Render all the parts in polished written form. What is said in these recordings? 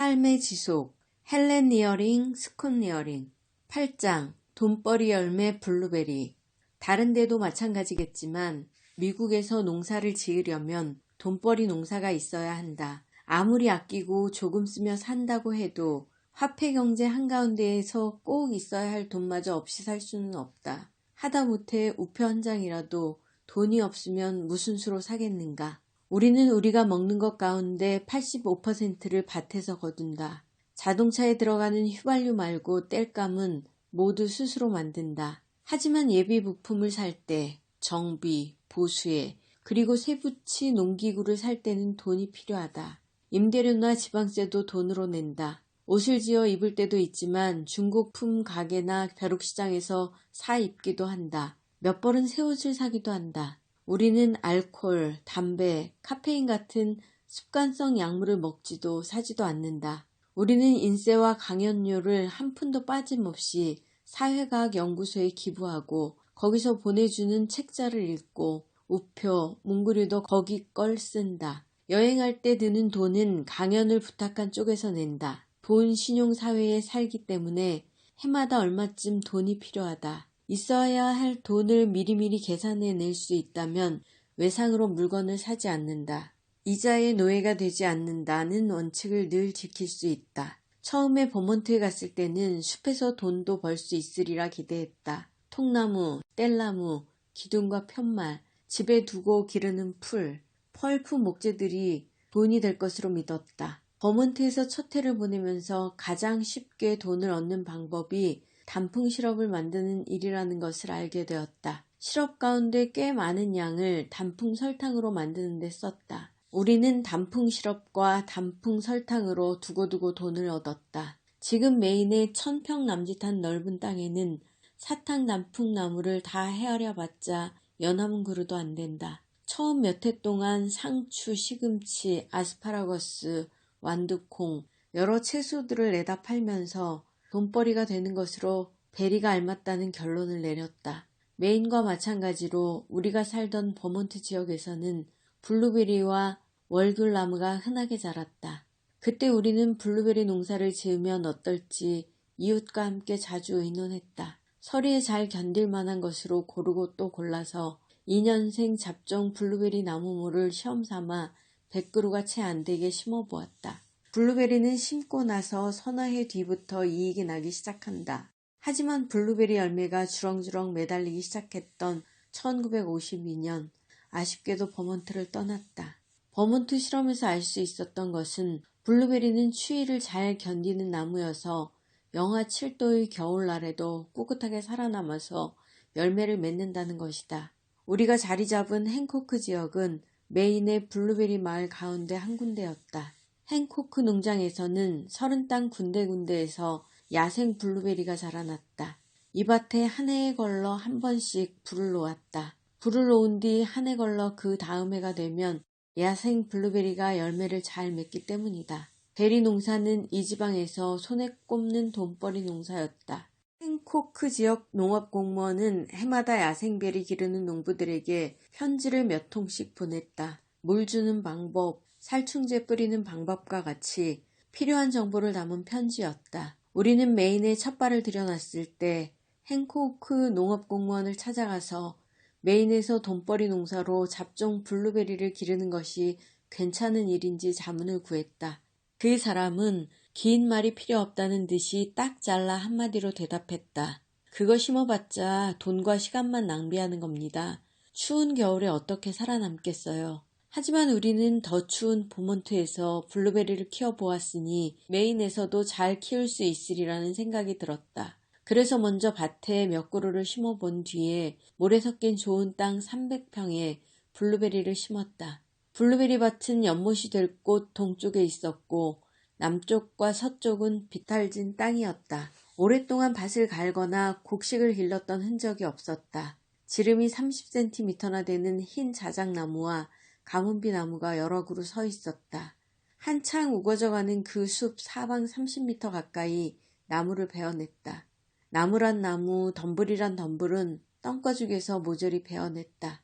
삶의 지속, 헬렌 리어링, 스콧 리어링. 8장, 돈벌이 열매 블루베리. 다른 데도 마찬가지겠지만 미국에서 농사를 지으려면 돈벌이 농사가 있어야 한다. 아무리 아끼고 조금 쓰며 산다고 해도 화폐 경제 한가운데에서 꼭 있어야 할 돈마저 없이 살 수는 없다. 하다못해 우표 한 장이라도 돈이 없으면 무슨 수로 사겠는가. 우리는 우리가 먹는 것 가운데 85%를 밭에서 거둔다. 자동차에 들어가는 휘발유 말고 땔감은 모두 스스로 만든다. 하지만 예비 부품을 살 때, 정비, 보수에, 그리고 쇠붙이 농기구를 살 때는 돈이 필요하다. 임대료나 지방세도 돈으로 낸다. 옷을 지어 입을 때도 있지만 중고품 가게나 벼룩시장에서 사 입기도 한다. 몇 벌은 새 옷을 사기도 한다. 우리는 알코올, 담배, 카페인 같은 습관성 약물을 먹지도 사지도 않는다. 우리는 인세와 강연료를 한 푼도 빠짐없이 사회과학 연구소에 기부하고 거기서 보내주는 책자를 읽고 우표, 문구류도 거기 걸 쓴다. 여행할 때 드는 돈은 강연을 부탁한 쪽에서 낸다. 돈 신용사회에 살기 때문에 해마다 얼마쯤 돈이 필요하다. 있어야 할 돈을 미리미리 계산해 낼 수 있다면 외상으로 물건을 사지 않는다. 이자의 노예가 되지 않는다는 원칙을 늘 지킬 수 있다. 처음에 버몬트에 갔을 때는 숲에서 돈도 벌 수 있으리라 기대했다. 통나무, 뗄나무, 기둥과 편말, 집에 두고 기르는 풀, 펄프 목재들이 돈이 될 것으로 믿었다. 버몬트에서 첫 해를 보내면서 가장 쉽게 돈을 얻는 방법이 단풍 시럽을 만드는 일이라는 것을 알게 되었다. 시럽 가운데 꽤 많은 양을 단풍 설탕으로 만드는 데 썼다. 우리는 단풍 시럽과 단풍 설탕으로 두고두고 돈을 얻었다. 지금 메인의 1000평 남짓한 넓은 땅에는 사탕 단풍나무를 다 헤아려봤자 연화문 그루도 안 된다. 처음 몇 해 동안 상추, 시금치, 아스파라거스, 완두콩, 여러 채소들을 내다 팔면서 돈벌이가 되는 것으로 베리가 닮았다는 결론을 내렸다. 메인과 마찬가지로 우리가 살던 버몬트 지역에서는 블루베리와 월귤나무가 흔하게 자랐다. 그때 우리는 블루베리 농사를 지으면 어떨지 이웃과 함께 자주 의논했다. 서리에 잘 견딜 만한 것으로 고르고 또 골라서 2년생 잡종 블루베리 나무모를 시험삼아 100그루가 채 안 되게 심어보았다. 블루베리는 심고 나서 서너 해 뒤부터 이익이 나기 시작한다. 하지만 블루베리 열매가 주렁주렁 매달리기 시작했던 1952년 아쉽게도 버몬트를 떠났다. 버몬트 실험에서 알 수 있었던 것은 블루베리는 추위를 잘 견디는 나무여서 영하 7도의 겨울날에도 꿋꿋하게 살아남아서 열매를 맺는다는 것이다. 우리가 자리 잡은 행코크 지역은 메인의 블루베리 마을 가운데 한 군데였다. 행코크 농장에서는 30땅 군데군데에서 야생 블루베리가 자라났다. 이 밭에 한 해에 걸러 한 번씩 불을 놓았다. 불을 놓은 뒤 한 해 걸러 그 다음 해가 되면 야생 블루베리가 열매를 잘 맺기 때문이다. 베리 농사는 이 지방에서 손에 꼽는 돈벌이 농사였다. 행코크 지역 농업공무원은 해마다 야생베리 기르는 농부들에게 편지를 몇 통씩 보냈다. 물 주는 방법, 살충제 뿌리는 방법과 같이 필요한 정보를 담은 편지였다. 우리는 메인에 첫 발을 들여놨을 때 행코크 농업공무원을 찾아가서 메인에서 돈벌이 농사로 잡종 블루베리를 기르는 것이 괜찮은 일인지 자문을 구했다. 그 사람은 긴 말이 필요 없다는 듯이 딱 잘라 한마디로 대답했다. 그거 심어봤자 돈과 시간만 낭비하는 겁니다. 추운 겨울에 어떻게 살아남겠어요. 하지만 우리는 더 추운 버몬트에서 블루베리를 키워보았으니 메인에서도 잘 키울 수 있으리라는 생각이 들었다. 그래서 먼저 밭에 몇 그루를 심어본 뒤에 모래 섞인 좋은 땅 300평에 블루베리를 심었다. 블루베리 밭은 연못이 될 곳 동쪽에 있었고 남쪽과 서쪽은 비탈진 땅이었다. 오랫동안 밭을 갈거나 곡식을 길렀던 흔적이 없었다. 지름이 30cm나 되는 흰 자작나무와 가문비 나무가 여러 그루 서 있었다. 한창 우거져가는 그 숲 사방 30m 가까이 나무를 베어냈다. 나무란 나무, 덤불이란 덤불은 똥과죽에서 모조리 베어냈다.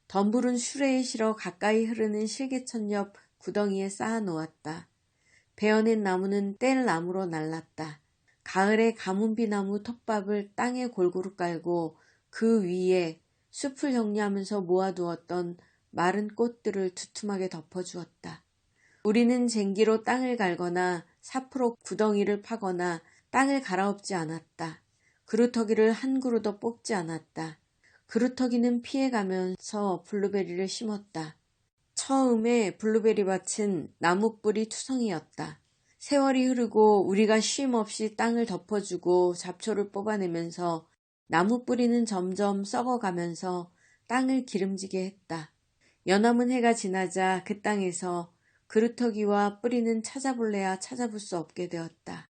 덤불은 수레에 실어 가까이 흐르는 실개천 옆 구덩이에 쌓아놓았다. 베어낸 나무는 뗄 나무로 날랐다. 가을에 가문비나무 톱밥을 땅에 골고루 깔고 그 위에 숲을 정리하면서 모아두었던 마른 꽃들을 두툼하게 덮어주었다. 우리는 쟁기로 땅을 갈거나 사프로 구덩이를 파거나 땅을 갈아엎지 않았다. 그루터기를 한 그루도 뽑지 않았다. 그루터기는 피해가면서 블루베리를 심었다. 처음에 블루베리 밭은 나무뿌리 투성이었다. 세월이 흐르고 우리가 쉼 없이 땅을 덮어주고 잡초를 뽑아내면서 나무뿌리는 점점 썩어가면서 땅을 기름지게 했다. 여남은 해가 지나자 그 땅에서 그루터기와 뿌리는 찾아볼래야 찾아볼 수 없게 되었다.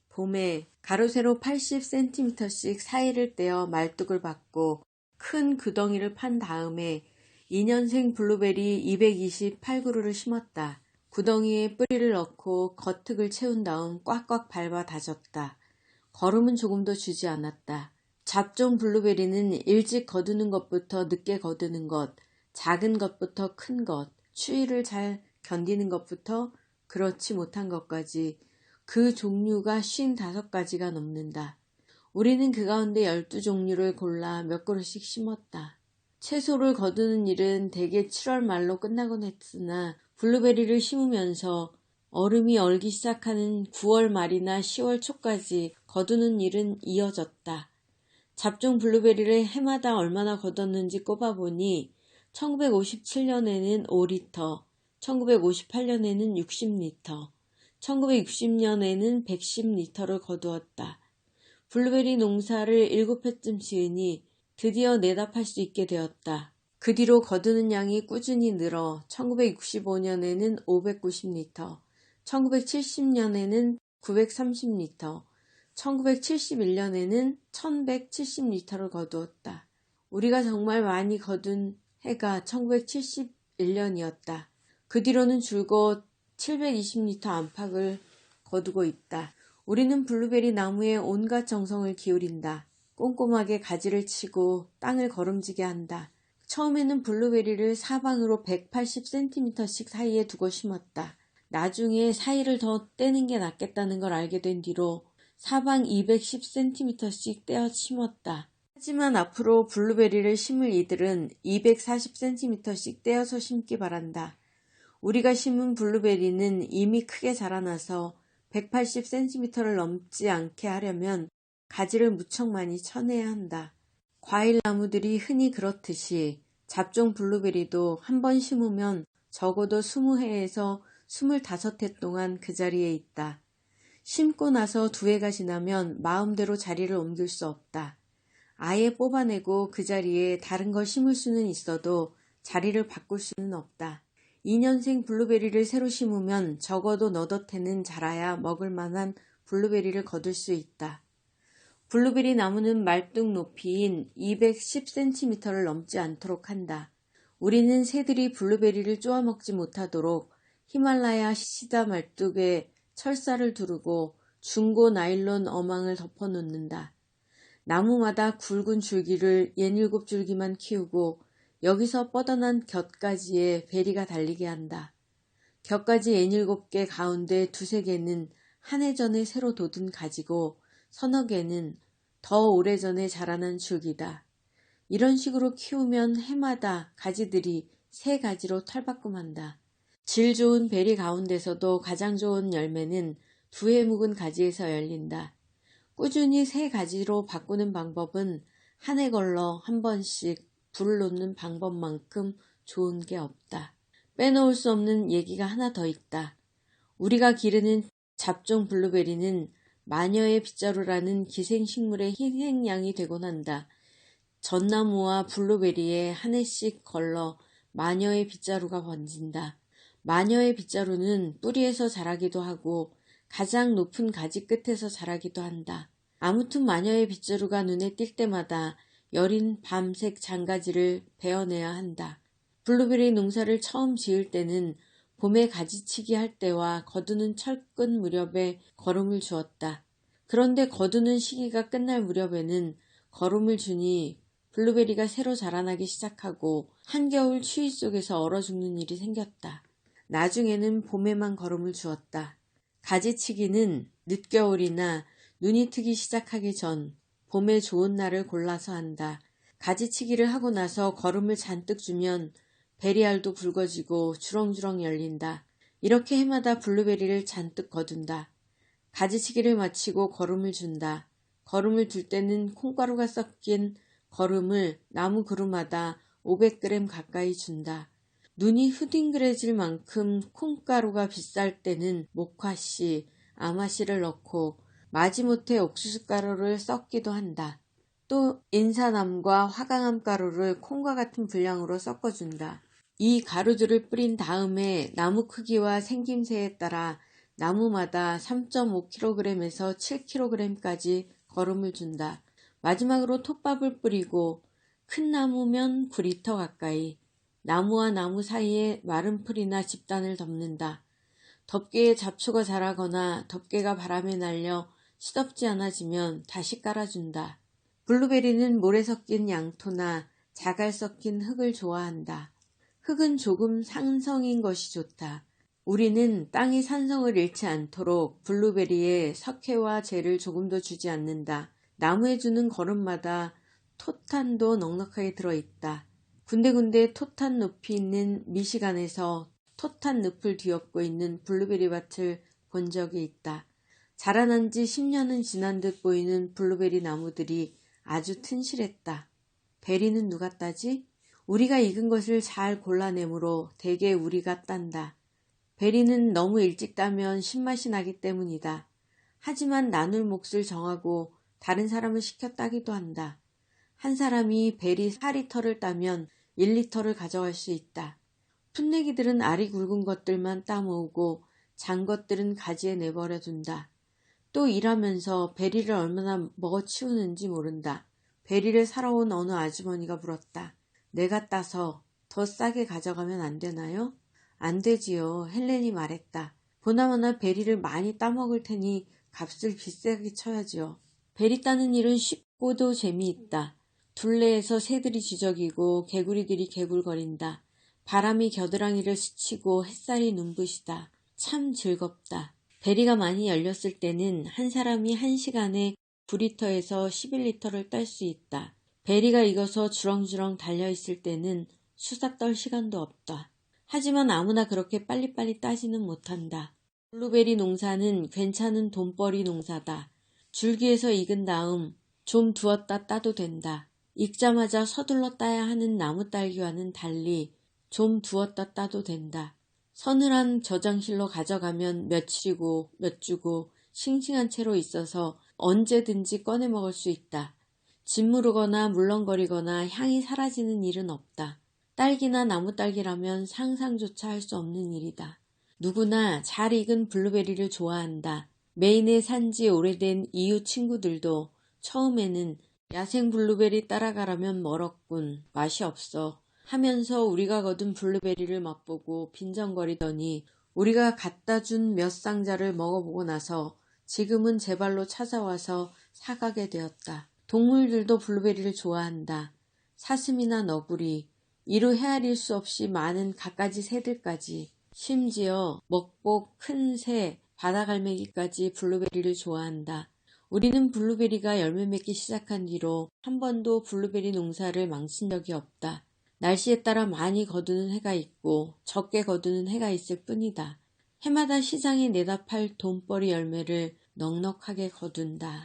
봄에 가로세로 80cm씩 사이를 떼어 말뚝을 박고 큰 구덩이를 판 다음에 2년생 블루베리 228그루를 심었다. 구덩이에 뿌리를 넣고 겉흙을 채운 다음 꽉꽉 밟아 다졌다. 거름은 조금도 주지 않았다. 잡종 블루베리는 일찍 거두는 것부터 늦게 거두는 것, 작은 것부터 큰 것, 추위를 잘 견디는 것부터 그렇지 못한 것까지 그 종류가 55가지가 넘는다. 우리는 그 가운데 12종류를 골라 몇 그루씩 심었다. 채소를 거두는 일은 대개 7월 말로 끝나곤 했으나 블루베리를 심으면서 얼음이 얼기 시작하는 9월 말이나 10월 초까지 거두는 일은 이어졌다. 잡종 블루베리를 해마다 얼마나 거뒀는지 꼽아보니 1957년에는 5리터, 1958년에는 60리터, 1960년에는 110리터를 거두었다. 블루베리 농사를 7회쯤 지으니 드디어 내다 팔 수 있게 되었다. 그 뒤로 거두는 양이 꾸준히 늘어 1965년에는 590리터, 1970년에는 930리터, 1971년에는 1170리터를 거두었다. 우리가 정말 많이 거둔 해가 1971년이었다. 그 뒤로는 줄곧 720리터 안팎을 거두고 있다. 우리는 블루베리 나무에 온갖 정성을 기울인다. 꼼꼼하게 가지를 치고 땅을 거름지게 한다. 처음에는 블루베리를 사방으로 180cm씩 사이에 두고 심었다. 나중에 사이를 더 떼는 게 낫겠다는 걸 알게 된 뒤로 사방 210cm씩 떼어 심었다. 하지만 앞으로 블루베리를 심을 이들은 240cm씩 떼어서 심기 바란다. 우리가 심은 블루베리는 이미 크게 자라나서 180cm를 넘지 않게 하려면 가지를 무척 많이 쳐내야 한다. 과일 나무들이 흔히 그렇듯이 잡종 블루베리도 한 번 심으면 적어도 20해에서 25해 동안 그 자리에 있다. 심고 나서 2해가 지나면 마음대로 자리를 옮길 수 없다. 아예 뽑아내고 그 자리에 다른 걸 심을 수는 있어도 자리를 바꿀 수는 없다. 2년생 블루베리를 새로 심으면 적어도 너덧해는 자라야 먹을 만한 블루베리를 거둘 수 있다. 블루베리 나무는 말뚝 높이인 210cm를 넘지 않도록 한다. 우리는 새들이 블루베리를 쪼아 먹지 못하도록 히말라야 시다 말뚝에 철사를 두르고 중고 나일론 어망을 덮어놓는다. 나무마다 굵은 줄기를 67줄기만 키우고 여기서 뻗어난 곁가지에 베리가 달리게 한다. 곁가지 67개 가운데 2~3개는 한 해 전에 새로 돋은 가지고 서너 개는 더 오래전에 자라난 줄기다. 이런 식으로 키우면 해마다 가지들이 새 가지로 탈바꿈한다. 질 좋은 베리 가운데서도 가장 좋은 열매는 2해 묵은 가지에서 열린다. 꾸준히 새 가지로 바꾸는 방법은 한 해 걸러 한 번씩 불을 놓는 방법만큼 좋은 게 없다. 빼놓을 수 없는 얘기가 하나 더 있다. 우리가 기르는 잡종 블루베리는 마녀의 빗자루라는 기생식물의 희생양이 되곤 한다. 전나무와 블루베리에 한 해씩 걸러 마녀의 빗자루가 번진다. 마녀의 빗자루는 뿌리에서 자라기도 하고 가장 높은 가지 끝에서 자라기도 한다. 아무튼 마녀의 빗자루가 눈에 띌 때마다 여린 밤색 장가지를 베어내야 한다. 블루베리 농사를 처음 지을 때는 봄에 가지치기 할 때와 거두는 철근 무렵에 거름을 주었다. 그런데 거두는 시기가 끝날 무렵에는 거름을 주니 블루베리가 새로 자라나기 시작하고 한겨울 추위 속에서 얼어 죽는 일이 생겼다. 나중에는 봄에만 거름을 주었다. 가지치기는 늦겨울이나 눈이 트기 시작하기 전 봄에 좋은 날을 골라서 한다. 가지치기를 하고 나서 거름을 잔뜩 주면 베리알도 굵어지고 주렁주렁 열린다. 이렇게 해마다 블루베리를 잔뜩 거둔다. 가지치기를 마치고 거름을 준다. 거름을 둘 때는 콩가루가 섞인 거름을 나무 그루마다 500g 가까이 준다. 눈이 후딩그레질 만큼 콩가루가 비쌀 때는 목화씨, 아마씨를 넣고 마지못해 옥수수가루를 섞기도 한다. 또 인사남과 화강암 가루를 콩과 같은 분량으로 섞어준다. 이 가루들을 뿌린 다음에 나무 크기와 생김새에 따라 나무마다 3.5kg에서 7kg까지 거름을 준다. 마지막으로 톱밥을 뿌리고 큰 나무면 9리터 가까이, 나무와 나무 사이에 마른 풀이나 집단을 덮는다. 덮개에 잡초가 자라거나 덮개가 바람에 날려 시덥지 않아지면 다시 깔아준다. 블루베리는 모래 섞인 양토나 자갈 섞인 흙을 좋아한다. 흙은 조금 산성인 것이 좋다. 우리는 땅이 산성을 잃지 않도록 블루베리에 석회와 재를 조금 더 주지 않는다. 나무에 주는 거름마다 토탄도 넉넉하게 들어있다. 군데군데 토탄 늪이 있는 미시간에서 토탄 늪을 뒤엎고 있는 블루베리 밭을 본 적이 있다. 자라난 지 10년은 지난 듯 보이는 블루베리 나무들이 아주 튼실했다. 베리는 누가 따지? 우리가 익은 것을 잘 골라내므로 대개 우리가 딴다. 베리는 너무 일찍 따면 신맛이 나기 때문이다. 하지만 나눌 몫을 정하고 다른 사람을 시켜 따기도 한다. 한 사람이 베리 4리터를 따면 1리터를 가져갈 수 있다. 풋내기들은 알이 굵은 것들만 따모으고 장 것들은 가지에 내버려 둔다. 또 일하면서 베리를 얼마나 먹어치우는지 모른다. 베리를 사러 온 어느 아주머니가 물었다. 내가 따서 더 싸게 가져가면 안 되나요? 안 되지요. 헬렌이 말했다. 보나마나 베리를 많이 따먹을 테니 값을 비싸게 쳐야지요. 베리 따는 일은 쉽고도 재미있다. 둘레에서 새들이 지저귀고 개구리들이 개굴거린다. 바람이 겨드랑이를 스치고 햇살이 눈부시다. 참 즐겁다. 베리가 많이 열렸을 때는 한 사람이 1시간에 9리터에서 11리터를 딸 수 있다. 베리가 익어서 주렁주렁 달려있을 때는 수다 떨 시간도 없다. 하지만 아무나 그렇게 빨리빨리 따지는 못한다. 블루베리 농사는 괜찮은 돈벌이 농사다. 줄기에서 익은 다음 좀 두었다 따도 된다. 익자마자 서둘러 따야 하는 나무딸기와는 달리 좀 두었다 따도 된다. 서늘한 저장실로 가져가면 며칠이고 몇 주고 싱싱한 채로 있어서 언제든지 꺼내 먹을 수 있다. 짓무르거나 물렁거리거나 향이 사라지는 일은 없다. 딸기나 나무딸기라면 상상조차 할 수 없는 일이다. 누구나 잘 익은 블루베리를 좋아한다. 메인에 산지 오래된 이웃 친구들도 처음에는 야생 블루베리 따라가라면 멀었군, 맛이 없어 하면서 우리가 거둔 블루베리를 맛보고 빈정거리더니 우리가 갖다 준 몇 상자를 먹어보고 나서 지금은 제 발로 찾아와서 사가게 되었다. 동물들도 블루베리를 좋아한다. 사슴이나 너구리, 이루 헤아릴 수 없이 많은 갖가지 새들까지, 심지어 먹복, 큰 새, 바다갈매기까지 블루베리를 좋아한다. 우리는 블루베리가 열매 맺기 시작한 뒤로 한 번도 블루베리 농사를 망친 적이 없다. 날씨에 따라 많이 거두는 해가 있고 적게 거두는 해가 있을 뿐이다. 해마다 시장에 내다 팔 돈벌이 열매를 넉넉하게 거둔다.